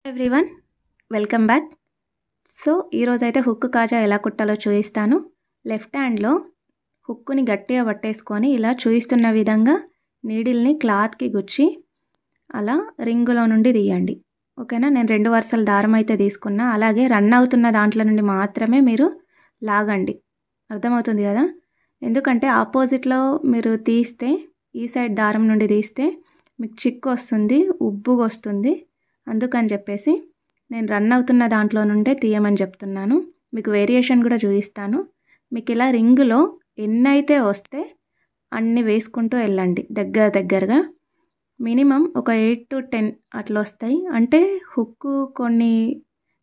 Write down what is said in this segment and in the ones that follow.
Everyone, welcome back. So ఈరోజైతే hook కాజా ఎలా కుట్టాలో చూపిస్తాను. లెఫ్ట్ హ్యాండ్లో హుక్కుని గట్టిగా పట్టేసుకొని ఇలా చూపిస్తున్న విధంగా నీడిల్ని క్లాత్కి గుచ్చి అలా రింగులో నుండి తీయండి. ఓకేనా? నేను 2 వరుసల దారం అయితే తీసుకున్నా. అలాగే రన్ అవుతున్న దాంట్లో నుండి మాత్రమే మీరు లాగండి. అర్థమవుతుంది కదా? ఎందుకంటే ఆపోజిట్లో మీరు తీస్తే, ఈ సైడ్ దారం నుండి తీస్తే మీకు చిక్కు వస్తుంది, ఉబ్బుగా వస్తుంది. అందుకని చెప్పేసి నేను రన్ అవుతున్న దాంట్లో నుండే తీయమని చెప్తున్నాను. మీకు వేరియేషన్ కూడా చూపిస్తాను. మీకు ఇలా రింగులో ఎన్నైతే వస్తే అన్ని వేసుకుంటూ వెళ్ళండి దగ్గరగా. మినిమం ఒక 8 to 10 అట్లా వస్తాయి. అంటే హుక్కు కొన్ని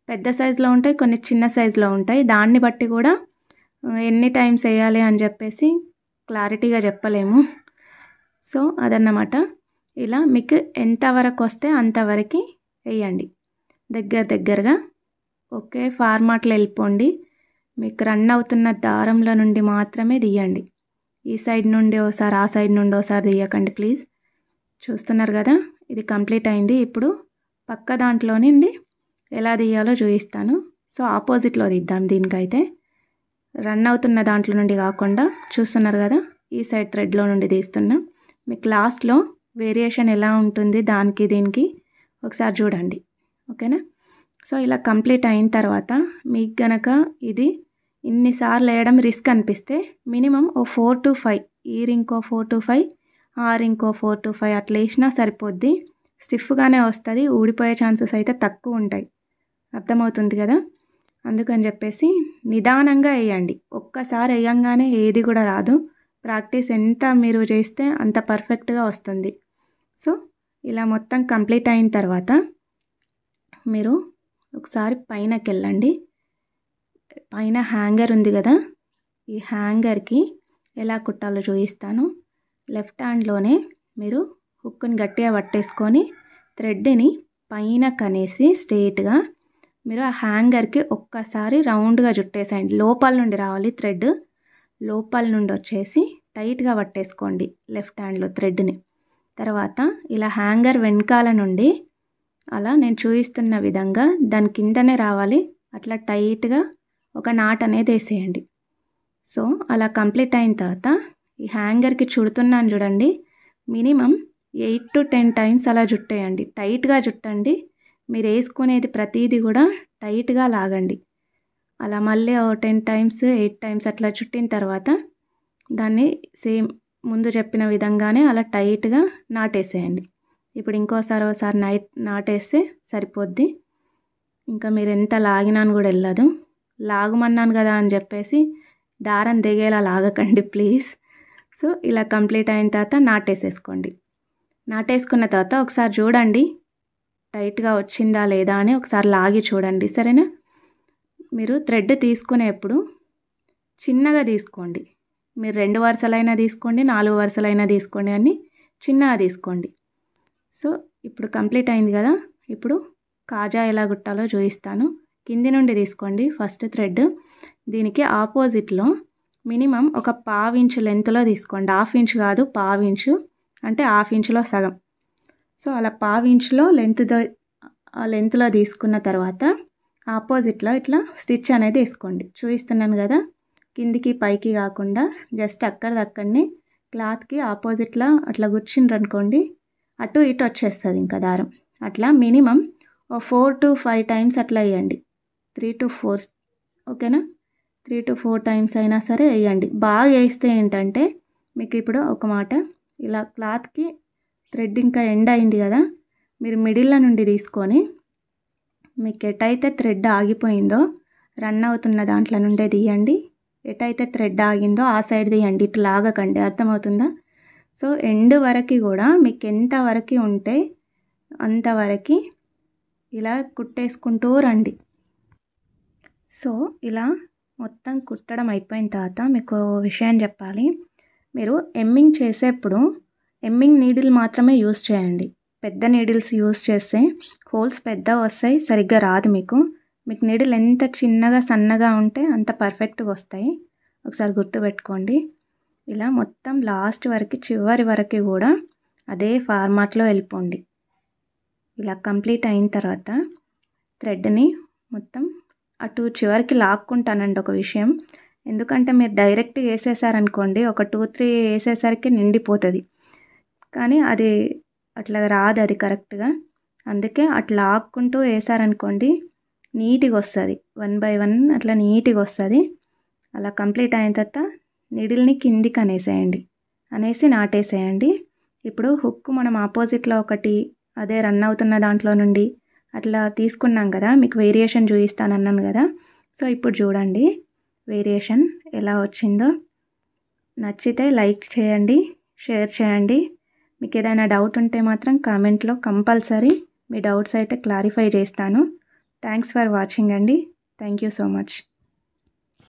పెద్ద సైజులో ఉంటాయి, కొన్ని చిన్న సైజులో ఉంటాయి. దాన్ని బట్టి కూడా ఎన్ని టైమ్స్ వేయాలి అని చెప్పేసి క్లారిటీగా చెప్పలేము. సో అదన్నమాట. ఇలా మీకు ఎంతవరకు వస్తే అంతవరకు వేయండి దగ్గరగా. ఓకే, ఫార్మాట్లో వెళ్ళిపోండి. మీకు రన్ అవుతున్న దారంలో నుండి మాత్రమే తీయండి. ఈ సైడ్ నుండి ఒకసారి, ఆ సైడ్ నుండి ఒకసారి తీయకండి ప్లీజ్. చూస్తున్నారు కదా, ఇది కంప్లీట్ అయింది. ఇప్పుడు పక్క దాంట్లో నుండి ఎలా తీయాలో చూపిస్తాను. సో ఆపోజిట్లో తీద్దాం. దీనికైతే రన్ అవుతున్న దాంట్లో నుండి కాకుండా చూస్తున్నారు కదా, ఈ సైడ్ థ్రెడ్లో నుండి తీస్తున్నా. మీకు లాస్ట్లో వేరియేషన్ ఎలా ఉంటుంది దానికి దీనికి ఒకసారి చూడండి. ఓకేనా? సో ఇలా కంప్లీట్ అయిన తర్వాత మీకు గనక ఇది ఇన్నిసార్లు వేయడం రిస్క్ అనిపిస్తే మినిమం ఓ 4 to 5, ఈ రింకో 4 to 5, ఆ రింకో 4 to 5 అట్లా వేసినా సరిపోద్ది. స్టిఫ్గానే వస్తుంది, ఊడిపోయే ఛాన్సెస్ అయితే తక్కువ ఉంటాయి. అర్థమవుతుంది కదా? అందుకని చెప్పేసి నిదానంగా వేయండి. ఒక్కసారి వేయంగానే ఏది కూడా రాదు. ప్రాక్టీస్ ఎంత మీరు చేస్తే అంత పర్ఫెక్ట్గా వస్తుంది. సో ఇలా మొత్తం కంప్లీట్ అయిన తర్వాత మీరు ఒకసారి పైనకి వెళ్ళండి. పైన హ్యాంగర్ ఉంది కదా, ఈ హ్యాంగర్కి ఎలా కుట్టాలో చూపిస్తాను. లెఫ్ట్ హ్యాండ్లోనే మీరు హుక్ని గట్టిగా పట్టేసుకొని థ్రెడ్ని పైన కనేసి స్ట్రెయిట్గా మీరు ఆ హ్యాంగర్కి ఒక్కసారి రౌండ్గా చుట్టేసేయండి. లోపల నుండి రావాలి థ్రెడ్, లోపల నుండి వచ్చేసి టైట్గా పట్టేసుకోండి లెఫ్ట్ హ్యాండ్లో థ్రెడ్ని. తర్వాత ఇలా హ్యాంగర్ వెనకాల నుండి అలా నేను చూపిస్తున్న విధంగా దాని కిందనే రావాలి, అట్లా టైట్గా ఒక నాట్ అనేది వేసేయండి. సో అలా కంప్లీట్ అయిన తర్వాత ఈ హ్యాంగర్కి చుడుతున్నాను చూడండి, మినిమం 8 to 10 టైమ్స్ అలా చుట్టేయండి. టైట్గా చుట్టండి. మీరు వేసుకునేది ప్రతిదీ కూడా టైట్గా లాగండి. అలా మళ్ళీ 10 times 8 times అట్లా చుట్టిన తర్వాత దాన్ని సేమ్ ముందు చెప్పిన విధంగానే అలా టైట్గా నాటేసేయండి. ఇప్పుడు ఒకసారి నాటేస్తే సరిపోద్ది. ఇంకా మీరు ఎంత లాగినాను కూడా వెళ్ళదు. లాగమన్నాను కదా అని చెప్పేసి దారం దిగేలా లాగకండి ప్లీజ్. సో ఇలా కంప్లీట్ అయిన తర్వాత నాటేసేసుకోండి. నాటేసుకున్న తర్వాత ఒకసారి చూడండి టైట్గా వచ్చిందా లేదా అని ఒకసారి లాగి చూడండి. సరేనా? మీరు థ్రెడ్ తీసుకునేప్పుడు చిన్నగా తీసుకోండి. మీరు 2 వరుసలైనా తీసుకోండి, 4 వరుసలైనా తీసుకోండి, అని చిన్నగా తీసుకోండి. సో ఇప్పుడు కంప్లీట్ అయింది కదా, ఇప్పుడు కాజా ఎలా కుట్టాలో చూపిస్తాను. కింది నుండి తీసుకోండి ఫస్ట్ థ్రెడ్. దీనికి ఆపోజిట్లో మినిమం ఒక 1/2 ఇంచ్ లెంత్లో తీసుకోండి. 1/2 ఇంచ్ కాదు, 1/2 ఇంచు, అంటే 1/2 ఇంచులో సగం. సో అలా 1/2 ఇంచులో లెంత్లో తీసుకున్న తర్వాత ఆపోజిట్లో ఇట్లా స్టిచ్ అనేది వేసుకోండి. చూపిస్తున్నాను కదా, కిందికి పైకి కాకుండా జస్ట్ అక్కడిదక్కడనే క్లాత్కి ఆపోజిట్లో అట్లా గుచ్చిండ్రు అనుకోండి, అటు ఇటు వచ్చేస్తుంది ఇంకా దారం. అట్లా మినిమం ఓ 4 to 5 టైమ్స్ అట్లా వేయండి. 3 to 4, ఓకేనా? 3 to 4 టైమ్స్ అయినా సరే వేయండి. బాగా వేస్తే ఏంటంటే మీకు ఇప్పుడు ఒక మాట, ఇలా క్లాత్కి థ్రెడ్ ఇంకా ఎండ్ అయింది కదా, మీరు మిడిల్లో నుండి తీసుకొని మీకు ఎటైతే థ్రెడ్ ఆగిపోయిందో రన్ అవుతున్న దాంట్లో నుండే తీయండి. ఎటైతే థ్రెడ్ ఆగిందో ఆ సైడ్ తీయండి, ఇటు లాగకండి. అర్థమవుతుందా? సో ఎండ్ వరకు కూడా మీకు ఎంతవరకు ఉంటే అంతవరకు ఇలా కుట్టేసుకుంటూ రండి. సో ఇలా మొత్తం కుట్టడం అయిపోయిన తర్వాత మీకు విషయం చెప్పాలి. మీరు ఎమ్మింగ్ చేసేప్పుడు ఎమ్మింగ్ నీడిల్ మాత్రమే యూస్ చేయండి. పెద్ద నీడిల్స్ యూస్ చేస్తే హోల్స్ పెద్ద వస్తాయి, సరిగ్గా రాదు మీకు నీడిల్ ఎంత చిన్నగా సన్నగా ఉంటే అంత పర్ఫెక్ట్గా వస్తాయి. ఒకసారి గుర్తుపెట్టుకోండి. ఇలా మొత్తం లాస్ట్ వరకు, చివరి వరకు కూడా అదే ఫార్మాట్లో వెళ్ళిపోండి. ఇలా కంప్లీట్ అయిన తర్వాత థ్రెడ్ని మొత్తం అటు చివరికి లాక్కుంటానండి ఒక విషయం. ఎందుకంటే మీరు డైరెక్ట్ వేసేసారనుకోండి, ఒక 2-3 వేసేసరికి నిండిపోతుంది, కానీ అది అట్లా రాదు అది కరెక్ట్గా. అందుకే అట్లా లాక్కుంటూ వేసారనుకోండి నీట్గా వస్తుంది, 1 by 1 అట్లా నీట్గా వస్తుంది. అలా కంప్లీట్ అయిన తర్వాత నీడిల్ని కిందికి అనేసి నాటేసేయండి. ఇప్పుడు హుక్ మనం ఆపోజిట్లో ఒకటి అదే రన్ అవుతున్న దాంట్లో నుండి అట్లా తీసుకున్నాం కదా, మీకు వేరియేషన్ చూపిస్తానన్నాను కదా. సో ఇప్పుడు చూడండి వేరియేషన్ ఎలా వచ్చిందో. నచ్చితే లైక్ చేయండి, షేర్ చేయండి. మీకు ఏదైనా డౌట్ ఉంటే మాత్రం కామెంట్లో కంపల్సరీ మీ డౌట్స్ అయితే క్లారిఫై చేస్తాను. థ్యాంక్స్ ఫర్ వాచింగ్ అండి. Thank you so much.